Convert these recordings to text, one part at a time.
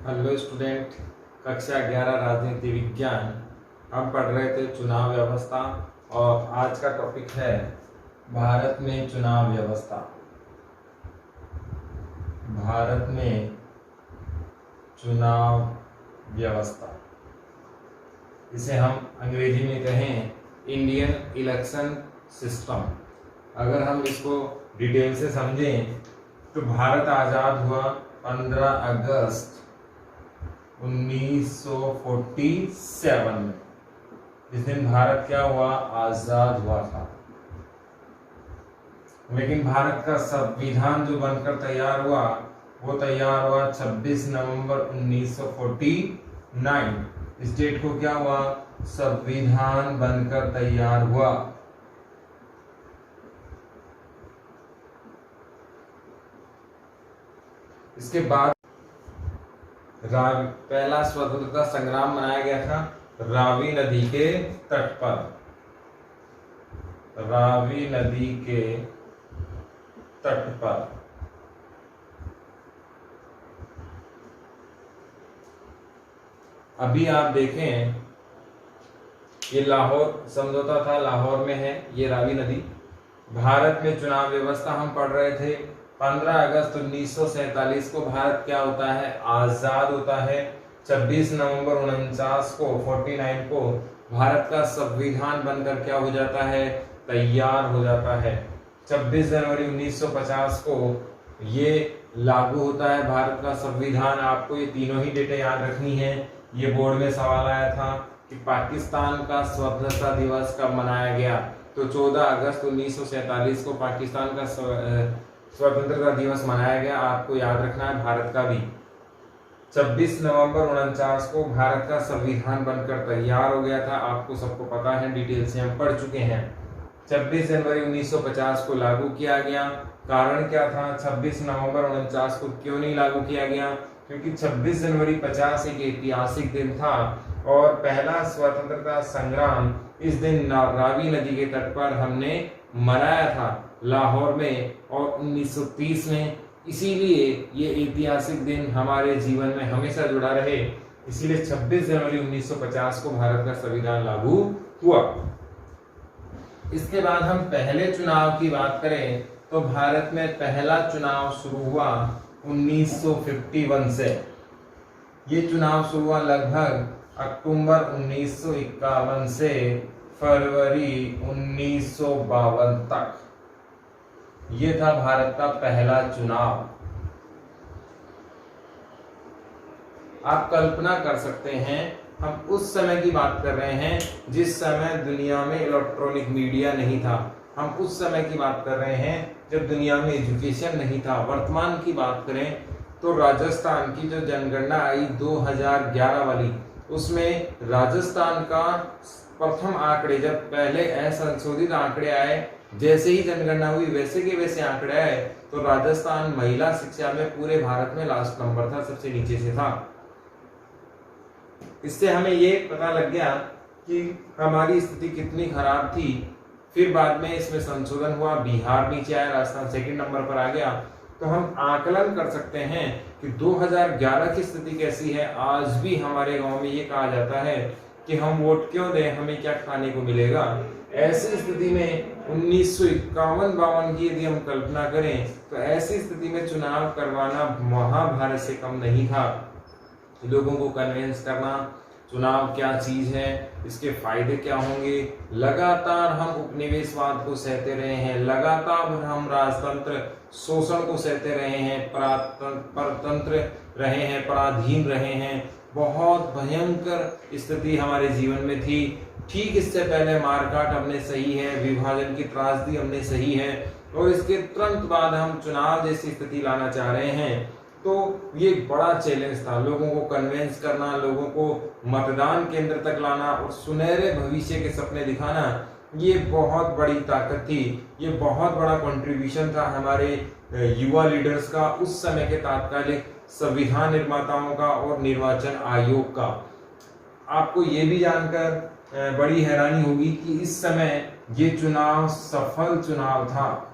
Hello student, कक्षा 11 राजनीति विज्ञान। हम पढ़ रहे थे चुनाव व्यवस्था और आज का टॉपिक है भारत में चुनाव व्यवस्था। भारत में चुनाव व्यवस्था, इसे हम अंग्रेजी में कहें इंडियन इलेक्शन सिस्टम। अगर हम इसको डिटेल से समझें तो भारत आज़ाद हुआ 15 अगस्त 1947 में। इस दिन भारत क्या हुआ? आजाद हुआ था। लेकिन भारत का संविधान जो बनकर तैयार हुआ वो तैयार हुआ 26 नवंबर 1949। इस डेट को क्या हुआ? संविधान बनकर तैयार हुआ। इसके बाद पहला स्वतंत्रता संग्राम मनाया गया था रावी नदी के तट पर। रावी नदी के तट पर अभी आप देखें, ये लाहौर समझौता था, लाहौर में है ये रावी नदी। भारत में चुनाव व्यवस्था हम पढ़ रहे थे। 15 अगस्त 1947 को भारत क्या होता है? आजाद होता है। 26 नवंबर 49 को भारत का संविधान बनकर क्या हो जाता है? तैयार हो जाता है। 26 जनवरी 1950 को ये लागू होता है भारत का संविधान। आपको ये तीनों ही डेटें याद रखनी है। ये बोर्ड में सवाल आया था कि पाकिस्तान का स्वतंत्रता दिवस कब मनाया गया? तो 14 अगस्त 1947 को पाकिस्तान का स्वतंत्रता दिवस मनाया गया। आपको याद रखना है भारत का भी। 26 नवंबर 49 को भारत का संविधान बनकर तैयार हो गया था। आपको सबको पता है, डिटेल से हम पढ़ चुके हैं। 26 जनवरी 1950 को लागू किया गया। कारण क्या था? 26 नवंबर 49 को क्यों नहीं लागू किया गया? क्योंकि 26 जनवरी 50 एक ऐतिहासिक दिन था और पहला स्वतंत्रता संग्राम इस दिन रावी नदी के तट पर हमने मनाया था, लाहौर में, और 1930 में। इसीलिए ये ऐतिहासिक दिन हमारे जीवन में हमेशा जुड़ा रहे, इसीलिए 26 जनवरी 1950 को भारत का संविधान लागू हुआ। इसके बाद हम पहले चुनाव की बात करें तो भारत में पहला चुनाव शुरू हुआ 1951 से। ये चुनाव शुरू हुआ लगभग अक्टूबर 1951 से फरवरी 1952 तक। ये था भारत का पहला चुनाव। आप कल्पना कर सकते हैं, हम उस समय की बात कर रहे हैं जिस समय दुनिया में इलेक्ट्रॉनिक मीडिया नहीं था। हम उस समय की बात कर रहे हैं जब दुनिया में एजुकेशन नहीं था। वर्तमान की बात करें तो राजस्थान की जो जनगणना आई 2011 वाली, उसमें राजस्थान का प्रथम आंकड़े, जब पहले असंशोधित आंकड़े आए, जैसे ही जनगणना हुई वैसे के वैसे आंकड़े आए, तो राजस्थान महिला शिक्षा में पूरे भारत में लास्ट नंबर था, सबसे नीचे से था। इससे हमें ये पता लग गया कि हमारी स्थिति कितनी खराब थी। फिर बाद में इसमें संशोधन हुआ, बिहार नीचे आया, राजस्थान सेकंड नंबर पर आ गया। तो हम आकलन कर सकते हैं कि 2011 की स्थिति कैसी है। आज भी हमारे गांव में ये कहा जाता है कि हम वोट क्यों दें, हमें क्या खाने को मिलेगा। ऐसी स्थिति में 1951-52 की यदि हम कल्पना करें तो ऐसी स्थिति में चुनाव करवाना महाभारत से कम नहीं था। लोगों को कन्विंस करना चुनाव क्या चीज है, इसके फायदे क्या होंगे। लगातार हम उपनिवेशवाद को सहते रहे हैं, लगातार हम राजतंत्र शोषण को सहते रहे हैं, परतंत्र रहे हैं, पराधीन रहे हैं। बहुत भयंकर स्थिति हमारे जीवन में थी। ठीक इससे पहले मारकाट हमने सही है, विभाजन की त्रासदी हमने सही है, और इसके तुरंत बाद हम चुनाव जैसी स्थिति लाना चाह रहे हैं। तो ये बड़ा चैलेंज था, लोगों को कन्विंस करना, लोगों को मतदान केंद्र तक लाना और सुनहरे भविष्य के सपने दिखाना। ये बहुत बड़ी ताकत थी, ये बहुत बड़ा कंट्रीब्यूशन था हमारे युवा लीडर्स का, उस समय के तात्कालिक संविधान निर्माताओं का और निर्वाचन आयोग का। आपको ये भी जानकर बड़ी हैरानी होगी कि इस समय ये चुनाव सफल चुनाव था।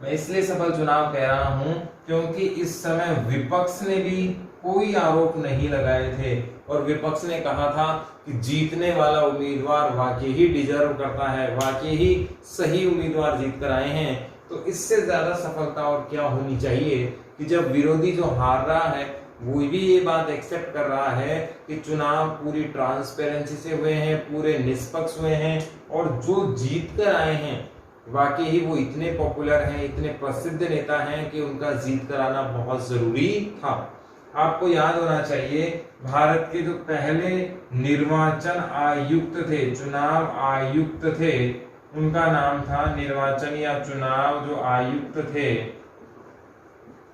मैं इसलिए सफल चुनाव कह रहा हूं क्योंकि इस समय विपक्ष ने भी कोई आरोप नहीं लगाए थे और विपक्ष ने कहा था कि जीतने वाला उम्मीदवार वाकई ही डिजर्व करता है, वाकई ही सही उम्मीदवार जीत कर आए हैं। तो इससे ज्यादा सफलता और क्या होनी चाहिए कि जब विरोधी जो हार रहा है वो भी ये बात एक्सेप्ट कर रहा है कि चुनाव पूरी ट्रांसपेरेंसी से हुए हैं, पूरे निष्पक्ष हुए हैं और जो जीत कर आए हैं वाकई ही वो इतने पॉपुलर हैं, इतने प्रसिद्ध नेता हैं कि उनका जीत कर आना बहुत जरूरी था। आपको याद होना चाहिए भारत के जो पहले निर्वाचन आयुक्त थे, चुनाव आयुक्त थे, उनका नाम था निर्वाचन या चुनाव जो आयुक्त थे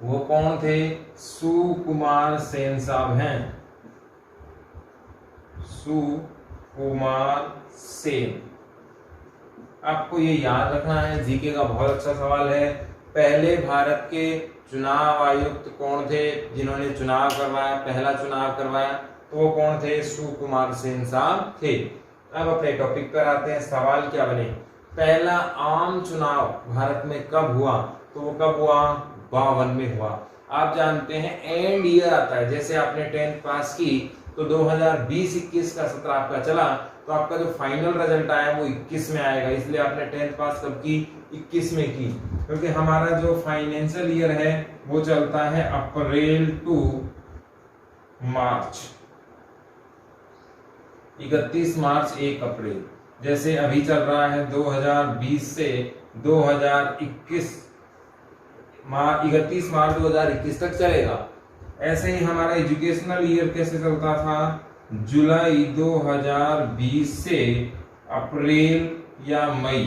वो कौन थे? सुकुमार सेन साहब हैं, सुकुमार सेन। आपको ये याद रखना है, जीके का बहुत अच्छा सवाल है। पहले भारत के चुनाव आयुक्त कौन थे जिन्होंने चुनाव करवाया, पहला चुनाव करवाया? तो वो कौन थे? सुकुमार सेन साहब थे। अब अपने टॉपिक पर आते हैं। सवाल क्या बने? पहला आम चुनाव भारत में कब हुआ? तो वो कब हुआ? 52 में हुआ। आप जानते हैं एंड ईयर आता है, जैसे आपने 10th पास की तो 2020-21 का सत्र आपका चला तो आपका जो फाइनल रिजल्ट आया वो 21 में आएगा, इसलिए आपने 10th पास कब की? 21 में की, क्योंकि हमारा जो फाइनेंशियल ईयर है वो चलता है अप्रैल टू मार्च, 31 मार्च 1 अप्रैल। जैसे अभी चल रहा है 2020 से 2021 31 मार्च 2021 तक चलेगा। ऐसे ही हमारा एजुकेशनल ईयर कैसे चलता था? जुलाई 2020 से अप्रैल या मई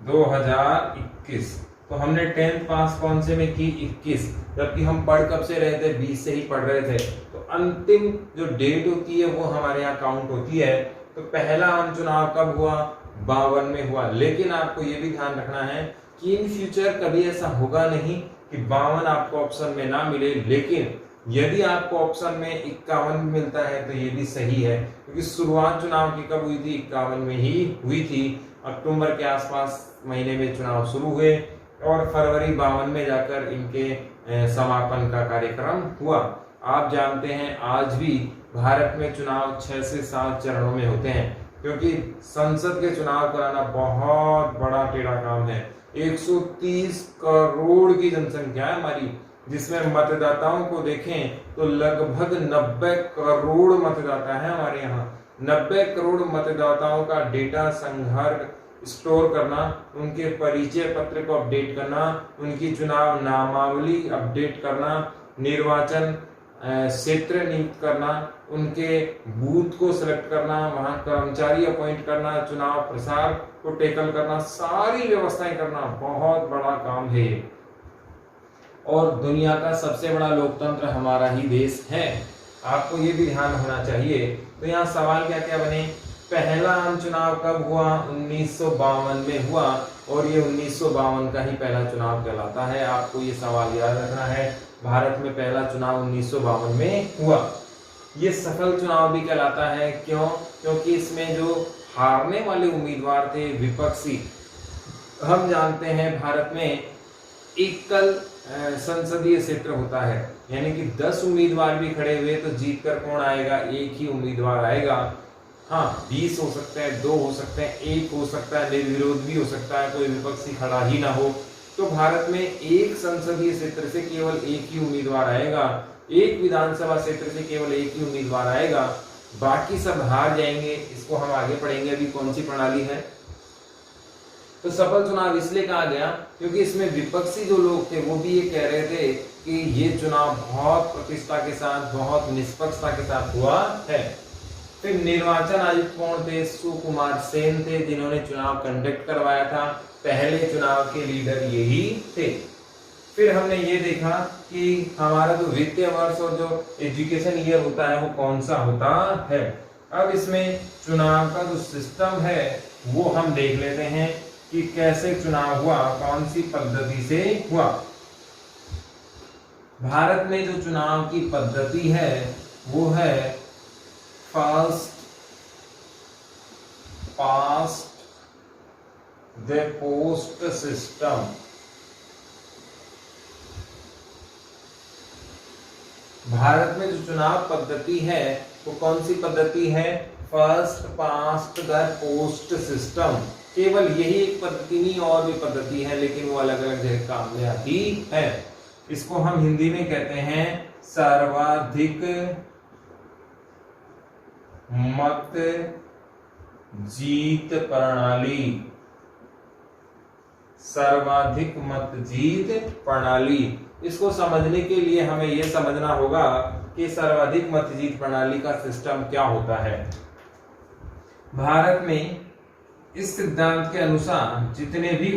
2021। तो हमने 10th पास कौन से में की? 21, जबकि हम पढ़ कब से रहे थे? 20 से ही पढ़ रहे थे। तो अंतिम जो डेट होती है वो हमारे यहाँ काउंट होती है। तो पहला आम चुनाव कब हुआ? 52 में हुआ। लेकिन आपको ये भी ध्यान रखना है कि इन फ्यूचर कभी ऐसा होगा नहीं कि 52 आपको ऑप्शन में ना मिले, लेकिन यदि आपको ऑप्शन में 51 मिलता है तो ये भी सही है, क्योंकि शुरुआत चुनाव की कब हुई थी? 51 में ही हुई थी। अक्टूबर के आसपास महीने में चुनाव शुरू हुए और फरवरी 52 में जाकर इनके समापन का कार्यक्रम हुआ। आप जानते हैं आज भी भारत में चुनाव 6 से 7 चरणों में होते हैं, क्योंकि संसद के चुनाव कराना बहुत बड़ा टेढ़ा काम है। 130 करोड़ की जनसंख्या है हमारी, जिसमें मतदाताओं को देखें तो लगभग 90 करोड़ मतदाता है हमारे यहाँ। 90 करोड़ मतदाताओं का डेटा संग्रह स्टोर करना, उनके परिचय पत्र को अपडेट करना, उनकी चुनाव नामावली अपडेट करना, निर्वाचन क्षेत्र नियुक्त करना, उनके बूथ को सिलेक्ट करना, वहां कर्मचारी अपॉइंट करना, चुनाव प्रसार को टेकल करना, सारी व्यवस्थाएं करना बहुत बड़ा काम है। और दुनिया का सबसे बड़ा लोकतंत्र हमारा ही देश है, आपको ये भी ध्यान होना चाहिए। तो यहाँ सवाल क्या क्या बने? पहला आम चुनाव कब हुआ? 1952 में हुआ, और ये 1952 का ही पहला चुनाव कहलाता है। आपको ये सवाल याद रखना है, भारत में पहला चुनाव 1952 में हुआ। ये सफल चुनाव भी कहलाता है, क्यों? क्योंकि इसमें जो हारने वाले उम्मीदवार थे विपक्षी, हम जानते हैं भारत में एकल संसदीय क्षेत्र होता है, यानी कि 10 उम्मीदवार भी खड़े हुए तो जीत कर कौन आएगा? एक ही उम्मीदवार आएगा। हाँ, 20 हो सकते हैं, 2 हो सकते हैं, 1 हो सकता है, निर्विरोध भी हो सकता है, कोई विपक्षी खड़ा ही ना हो। तो भारत में एक संसदीय क्षेत्र से केवल एक ही उम्मीदवार आएगा, एक विधानसभा क्षेत्र से केवल एक ही उम्मीदवार आएगा, बाकी सब हार जाएंगे। इसको हम आगे पढ़ेंगे अभी कौन सी प्रणाली है। तो सफल चुनाव इसलिए कहा गया क्योंकि इसमें विपक्षी जो लोग थे वो भी ये कह रहे थे कि ये चुनाव बहुत प्रतिष्ठा के साथ, बहुत निष्पक्षता के साथ हुआ है। फिर निर्वाचन आयुक्त कौन थे? सुकुमार सेन थे, जिन्होंने चुनाव कंडक्ट करवाया था। पहले चुनाव के लीडर यही थे। फिर हमने ये देखा कि हमारा जो वित्तीय वर्ष और जो एजुकेशन ईयर होता है वो कौन सा होता है। अब इसमें चुनाव का जो सिस्टम है वो हम देख लेते हैं कि कैसे चुनाव हुआ, कौन सी पद्धति से हुआ। भारत में जो चुनाव की पद्धति है वो है first past the post system. Bharat में जो चुनाव पद्धति है वो कौन सी पद्धति है? First past the post system. केवल यही एक पद्धति नहीं, और भी पद्धति है, लेकिन वो अलग अलग जगह काम में आती है। इसको हम हिंदी में कहते हैं सर्वाधिक मत जीत प्रणाली। सर्वाधिक मत जीत प्रणाली। इसको समझने के लिए हमें यह समझना होगा कि सर्वाधिक मत जीत प्रणाली का सिस्टम क्या होता है। भारत में इस सिद्धांत के अनुसार जितने भी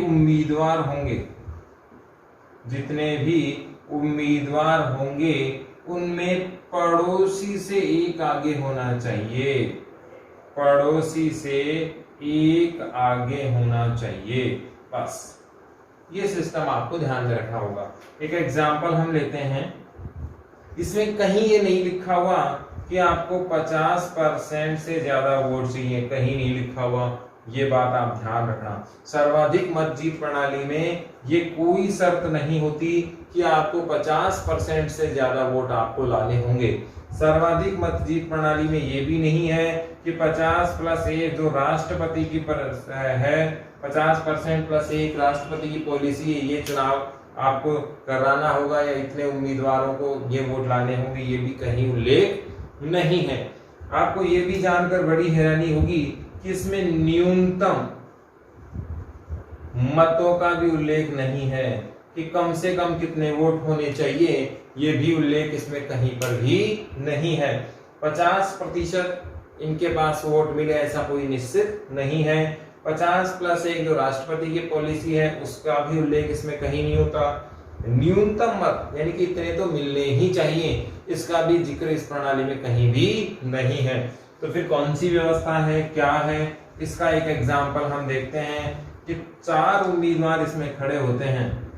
उम्मीदवार होंगे उनमें पड़ोसी से एक आगे होना चाहिए। पड़ोसी से एक आगे होना चाहिए, बस ये सिस्टम आपको ध्यान में रखना होगा। एक एग्जांपल हम लेते हैं। इसमें कहीं ये नहीं लिखा हुआ कि आपको 50% से ज्यादा वोट चाहिए, कहीं नहीं लिखा हुआ, ये बात आप ध्यान रखना। सर्वाधिक मत जीत प्रणाली में ये कोई शर्त नहीं होती कि आपको 50% से ज्यादा वोट आपको लाने होंगे। सर्वाधिक मत जीत प्रणाली में ये भी नहीं है कि 50+1 जो राष्ट्रपति की है, 50%+1 राष्ट्रपति की पॉलिसी है, ये चुनाव आपको कराना होगा या इतने उम्मीदवारों को ये वोट लाने होंगे, ये भी कहीं उल्लेख नहीं है। आपको ये भी जानकर बड़ी हैरानी होगी कि इसमें न्यूनतम मतों का भी उल्लेख नहीं है कि कम से कम कितने वोट होने चाहिए, ये भी उल्लेख इसमें कहीं पर भी नहीं है। 50% इनके पास वोट मिले ऐसा कोई निश्चित नहीं है। 50+1 जो राष्ट्रपति की पॉलिसी है उसका भी उल्लेख इसमें कहीं नहीं होता। न्यूनतम मत यानी कि इतने तो मिलने ही चाहिए, इसका भी जिक्र इस प्रणाली में कहीं भी नहीं है। तो फिर कौन सी व्यवस्था है, क्या है? इसका एक एग्जाम्पल हम देखते हैं कि 4 उम्मीदवार इसमें खड़े होते हैं,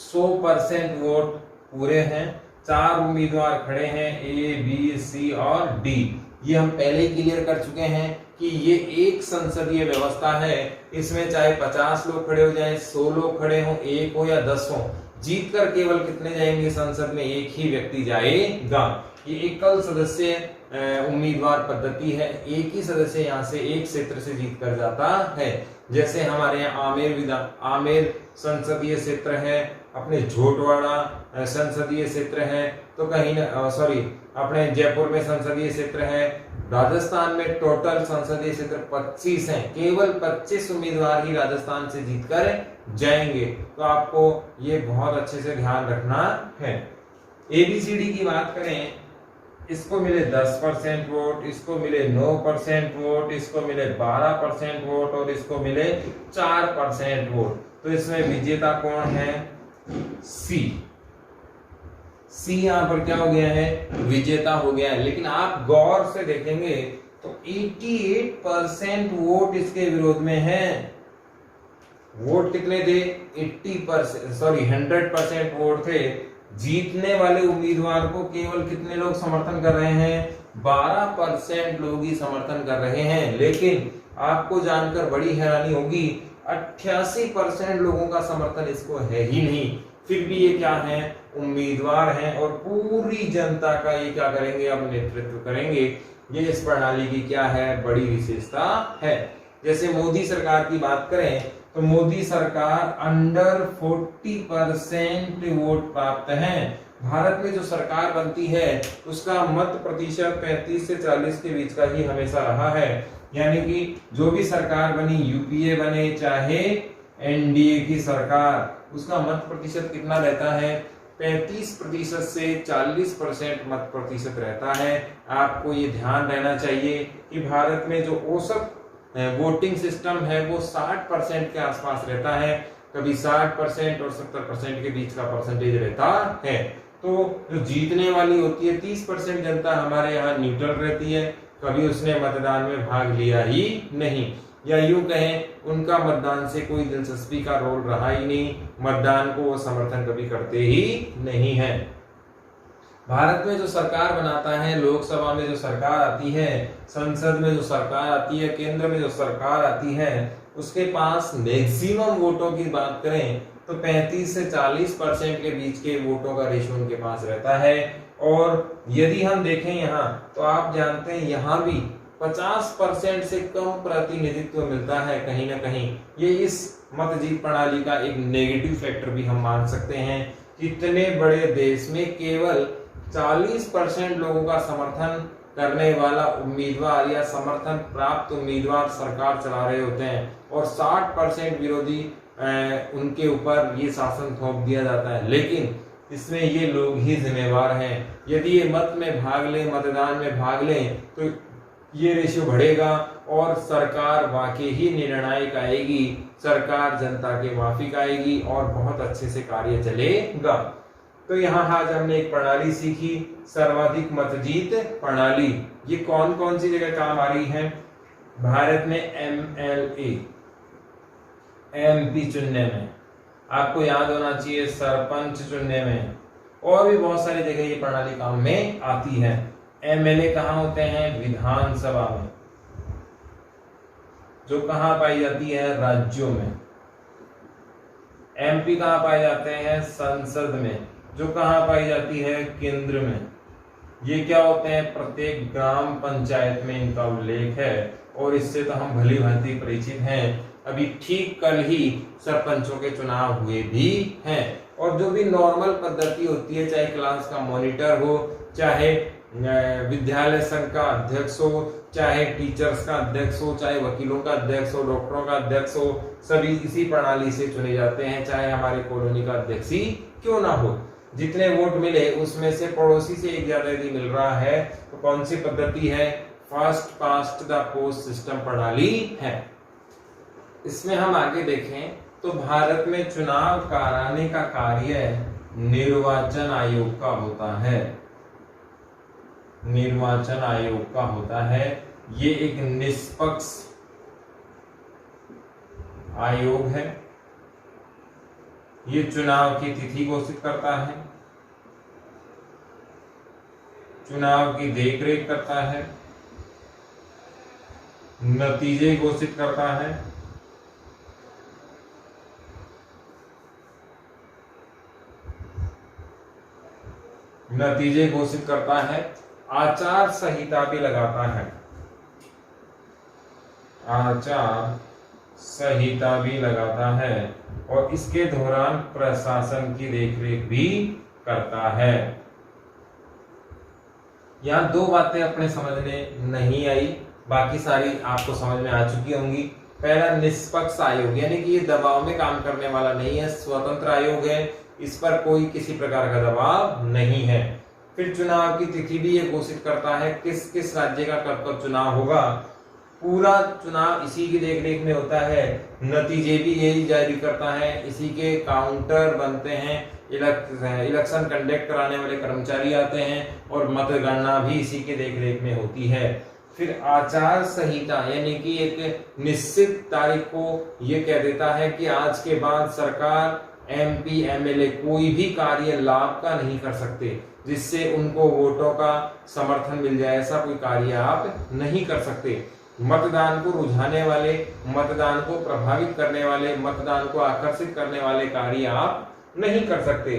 100% वोट पूरे हैं, 4 उम्मीदवार खड़े हैं, ए बी सी और डी। ये हम पहले क्लियर कर चुके हैं कि ये एक संसदीय व्यवस्था है। इसमें चाहे 50 लोग खड़े हो जाएं, 100 लोग खड़े हो, 1 हो या 10 हो, जीत कर केवल कितने जाएंगे संसद में? एक ही व्यक्ति जाएगा। ये एकल सदस्य उम्मीदवार पद्धति है। एक ही सदस्य यहाँ से एक क्षेत्र से जीत कर जाता है। जैसे हमारे यहाँ आमेर संसदीय क्षेत्र है, अपने झोटवाड़ा संसदीय क्षेत्र है, तो कहीं अपने जयपुर में संसदीय क्षेत्र है। राजस्थान में टोटल संसदीय क्षेत्र 25 हैं, केवल 25 उम्मीदवार ही राजस्थान से जीतकर जाएंगे। तो आपको ये बहुत अच्छे से ध्यान रखना है। एबीसीडी की बात करें, इसको मिले 10% वोट, इसको मिले 9% वोट, इसको मिले 12% वोट और इसको मिले 4% वोट। तो इसमें विजेता कौन है? सी यहां पर क्या हो गया है? विजेता हो गया है। लेकिन आप गौर से देखेंगे तो 88% वोट इसके विरोध में है। वोट कितने थे? 100% वोट थे। जीतने वाले उम्मीदवार को केवल कितने लोग समर्थन कर रहे हैं? 12% लोग ही समर्थन कर रहे हैं। लेकिन आपको जानकर बड़ी हैरानी होगी, 88% लोगों का समर्थन इसको है ही नहीं। फिर भी ये क्या है? उम्मीदवार हैं और पूरी जनता का ये क्या करेंगे? अब नेतृत्व करेंगे। ये इस प्रणाली की क्या है? बड़ी विशेषता है। जैसे मोदी सरकार की बात करें तो मोदी सरकार अंडर 40% वोट प्राप्त है। भारत में जो सरकार बनती है उसका मत प्रतिशत 35 से 40 के बीच का ही हमेशा रहा है। यानी कि जो भी सरकार बनी, यूपीए बने चाहे एनडीए की सरकार, उसका मत प्रतिशत कितना रहता है? 35% से 40% मत प्रतिशत रहता है। आपको ये ध्यान रहना चाहिए कि भारत में जो औसत वोटिंग सिस्टम है वो 60% के आसपास रहता है। कभी 60% और 70% के बीच का परसेंटेज रहता है। तो जो जीतने वाली होती है 30% जनता हमारे यहाँ न्यूट्रल रहती है, कभी उसने मतदान में भाग लिया ही नहीं, या यूं कहें उनका मतदान से कोई दिलचस्पी का रोल रहा ही नहीं, मतदान को वो समर्थन कभी करते ही नहीं है। भारत में जो सरकार बनाता है, लोकसभा में जो सरकार आती है, संसद में जो सरकार आती है, केंद्र में जो सरकार आती है, उसके पास मैक्सिमम वोटों की बात करें तो 35 से 40% के बीच के वोटों का रेशियो उनके पास रहता है। और यदि हम देखें यहाँ तो आप जानते हैं यहाँ भी 50% से कम प्रतिनिधित्व मिलता है कहीं ना कहीं। ये इस मत जीत प्रणाली का एक नेगेटिव फैक्टर भी हम मान सकते हैं। इतने बड़े देश में केवल 40% लोगों का समर्थन करने वाला उम्मीदवार या समर्थन प्राप्त उम्मीदवार सरकार चला रहे होते हैं और 60% विरोधी उनके ऊपर ये शासन थोप दिया जाता है, लेकिन इसमें ये लोग ही जिम्मेवार हैं। यदि ये मत में भाग लें, मतदान में भाग लें, तो ये रेशियो बढ़ेगा और सरकार वाकई ही निर्णायक आएगी, सरकार जनता के माफिक आएगी और बहुत अच्छे से कार्य चलेगा। तो यहाँ आज हमने एक प्रणाली सीखी, सर्वाधिक मत जीत प्रणाली। ये कौन कौन सी जगह काम आ रही है? भारत में MLA MP चुनने में, आपको याद होना चाहिए सरपंच चुनने में, और भी बहुत सारी जगह ये प्रणाली काम में आती है। MLA कहाँ होते हैं? विधानसभा में, जो कहाँ पाई जाती है? राज्यों में। MP कहाँ पाए जाते हैं? संसद में, जो कहाँ पाई जाती है? केंद्र में। ये क्या होते हैं? प्रत्येक ग्राम पंचायत में इनका उल्लेख है और इससे तो हम भली भांति परिचित हैं। अभी ठीक कल ही सरपंचों के चुनाव हुए भी हैं। और जो भी नॉर्मल पद्धति होती है, चाहे क्लास का मॉनिटर हो, चाहे विद्यालय संघ का अध्यक्ष हो, चाहे टीचर्स का अध्यक्ष हो, चाहे वकीलों का अध्यक्ष हो, डॉक्टरों का अध्यक्ष हो, सभी इसी प्रणाली से चुने जाते हैं, चाहे हमारे कॉलोनी का अध्यक्ष ही क्यों ना हो। जितने वोट मिले उसमें से पड़ोसी से एक ज्यादा यदि मिल रहा है तो कौन सी पद्धति है? First past the post system प्रणाली है। इसमें हम आगे देखें तो भारत में चुनाव कराने का कार्य निर्वाचन आयोग का होता है। निर्वाचन आयोग का होता है। ये एक निष्पक्ष आयोग है। ये चुनाव की तिथि घोषित करता है, चुनाव की देखरेख करता है, नतीजे घोषित करता है, नतीजे घोषित करता है, आचार संहिता भी लगाता है, आचार संहिता भी लगाता है और इसके दौरान प्रशासन की देखरेख भी करता है। यहाँ दो बातें अपने समझने नहीं आई, बाकी सारी आपको समझ में आ चुकी होंगी। पहला, निष्पक्ष आयोग, यानी कि ये दबाव में काम करने वाला नहीं है, स्वतंत्र आयोग है, इस पर कोई किसी प्रकार का दबाव नहीं है। फिर चुनाव की तिथि भी ये घोषित करता है, किस किस राज्य का कब कब चुनाव होगा, पूरा चुनाव इसी की देखरेख में होता है। नतीजे भी यही जारी करता है, इसी के काउंटर बनते हैं, इलेक्शन कंडक्ट कराने वाले कर्मचारी आते हैं और मतगणना भी इसी के देखरेख में होती है। फिर आचार संहिता, यानी कि एक निश्चित तारीख को ये कह देता है कि आज के बाद सरकार, MP, MLA कोई भी कार्य लाभ का नहीं कर सकते जिससे उनको वोटों का समर्थन मिल जाए, ऐसा कोई कार्य आप नहीं कर सकते। मतदान को रुझाने वाले, मतदान को प्रभावित करने वाले, मतदान को आकर्षित करने वाले कार्य आप नहीं कर सकते।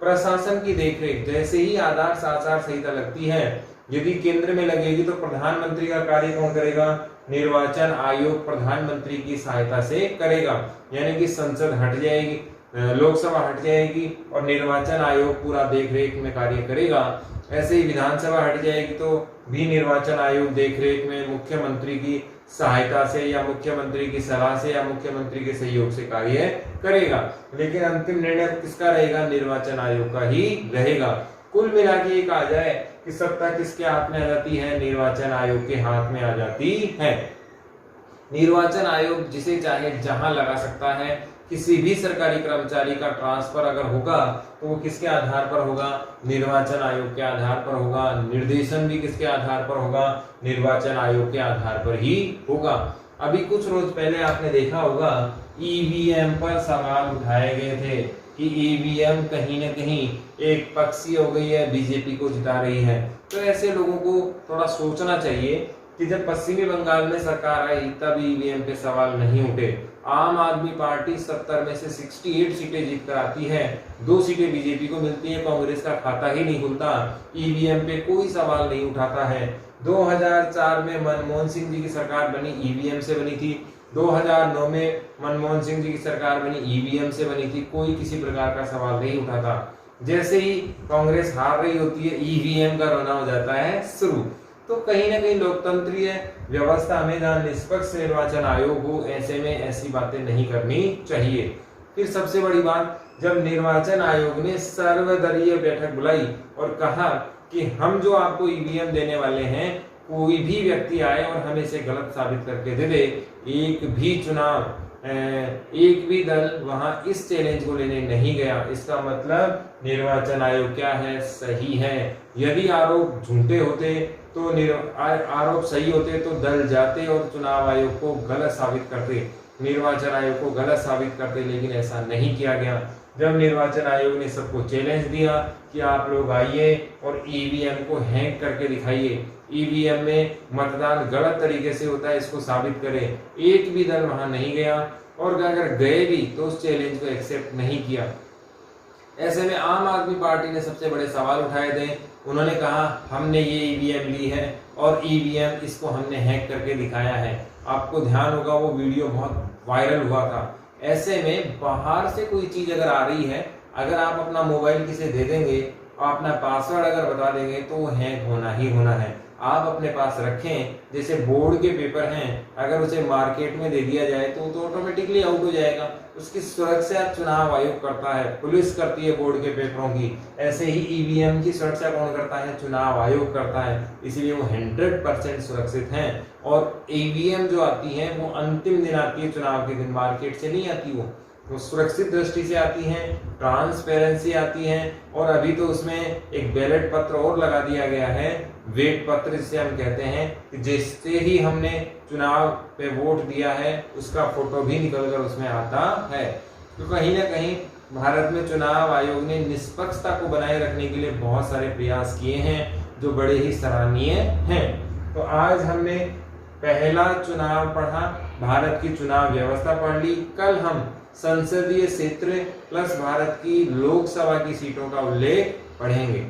प्रशासन की देखरेख, जैसे ही आदर्श आचार संहिता लगती है, यदि केंद्र में लगेगी तो प्रधानमंत्री का कार्य कौन करेगा? निर्वाचन आयोग प्रधानमंत्री की सहायता से करेगा, यानी कि संसद हट जाएगी, लोकसभा हट जाएगी और निर्वाचन आयोग पूरा देखरेख में कार्य करेगा। ऐसे ही विधानसभा हट जाएगी तो भी निर्वाचन आयोग देखरेख में मुख्यमंत्री की सहायता से या मुख्यमंत्री की सलाह से या मुख्यमंत्री के सहयोग से कार्य करेगा, लेकिन अंतिम निर्णय किसका रहेगा? निर्वाचन आयोग का ही रहेगा। कुल मिला के ये कहा जाए कि सत्ता किसके हाथ में आ जाती है? निर्वाचन आयोग के हाथ में आ जाती है। निर्वाचन आयोग जिसे चाहे जहां लगा सकता है। किसी भी सरकारी कर्मचारी का ट्रांसफर अगर होगा तो वो किसके आधार पर होगा? निर्वाचन आयोग के आधार पर होगा। निर्देशन भी किसके आधार पर होगा? निर्वाचन आयोग के आधार पर ही होगा। अभी कुछ रोज पहले आपने देखा होगा EVM पर सवाल उठाए गए थे कि EVM कहीं न कहीं एक पक्षी हो गई है, बीजेपी को जिता रही है। तो ऐसे लोगों को थोड़ा सोचना चाहिए कि जब पश्चिमी बंगाल में सरकार आई तब EVM पे सवाल नहीं उठे। आम आदमी पार्टी 70 में से 68 सीटें जीत कर आती है, 2 सीटें बीजेपी को मिलती है। कांग्रेस का खाता ही नहीं खुलता, ईवीएम पे कोई सवाल नहीं उठाता है। 2004 में मनमोहन सिंह जी की सरकार बनी, ईवीएम से बनी थी। 2009 में मनमोहन सिंह जी की सरकार बनी, ईवीएम से बनी थी। कोई किसी प्रकार का सवाल नहीं उठाता। जैसे ही कांग्रेस हार रही होती है, ईवीएम का रोना हो जाता है शुरू। तो कहीं ना कहीं लोकतंत्रीय व्यवस्था में जहां निष्पक्ष निर्वाचन आयोग हो, ऐसे में ऐसी बातें नहीं करनी चाहिए। फिर सबसे बड़ी बात, जब निर्वाचन आयोग ने सर्वदलीय बैठक बुलाई और कहा कि हम जो आपको ईवीएम देने वाले हैं, कोई भी व्यक्ति आए और हमें इसे गलत साबित करके दे दे, एक भी दल वहां इस चैलेंज को लेने नहीं गया। इसका मतलब निर्वाचन आयोग क्या है, सही है। यदि आरोप झूठे होते तो आरोप सही होते तो दल जाते और चुनाव आयोग को गलत साबित करते, निर्वाचन आयोग को गलत साबित करते, लेकिन ऐसा नहीं किया गया। जब निर्वाचन आयोग ने सबको चैलेंज दिया कि आप लोग आइए और ईवीएम को हैक करके दिखाइए, ईवीएम में मतदान गलत तरीके से होता है, इसको साबित करें, एक भी दल वहां नहीं गया, और अगर गए भी तो उस चैलेंज को एक्सेप्ट नहीं किया। ऐसे में आम आदमी पार्टी ने सबसे बड़े सवाल उठाए थे। उन्होंने कहा हमने ये ईवीएम ली है और ईवीएम इसको हमने हैक करके दिखाया है। आपको ध्यान होगा वो वीडियो बहुत वायरल हुआ था। ऐसे में बाहर से कोई चीज अगर आ रही है, अगर आप अपना मोबाइल किसी दे देंगे और अपना पासवर्ड अगर बता देंगे तो वो हैक होना ही होना है। आप अपने पास रखें, जैसे बोर्ड के पेपर हैं, अगर उसे मार्केट में दे दिया जाए तो ऑटोमेटिकली आउट हो जाएगा। उसकी सुरक्षा चुनाव आयोग करता है, पुलिस करती है बोर्ड के पेपरों की। ऐसे ही ईवीएम की सुरक्षा कौन करता है, चुनाव आयोग करता है। इसलिए वो 100% सुरक्षित हैं। और ईवीएम जो आती है वो अंतिम दिन आती है, चुनाव के दिन, मार्केट से नहीं आती। वो सुरक्षित दृष्टि से आती हैं, ट्रांसपेरेंसी आती है। और अभी तो उसमें एक बैलेट पत्र और लगा दिया गया है, वेट पत्र जिसे हम कहते हैं, कि जिससे ही हमने चुनाव पे वोट दिया है उसका फोटो भी निकलकर उसमें आता है। तो कहीं ना कहीं भारत में चुनाव आयोग ने निष्पक्षता को बनाए रखने के लिए बहुत सारे प्रयास किए हैं, जो बड़े ही सराहनीय हैं। तो आज हमने पहला चुनाव पढ़ा, भारत की चुनाव व्यवस्था पढ़ ली। कल हम संसदीय क्षेत्र प्लस भारत की लोकसभा की सीटों का उल्लेख पढ़ेंगे।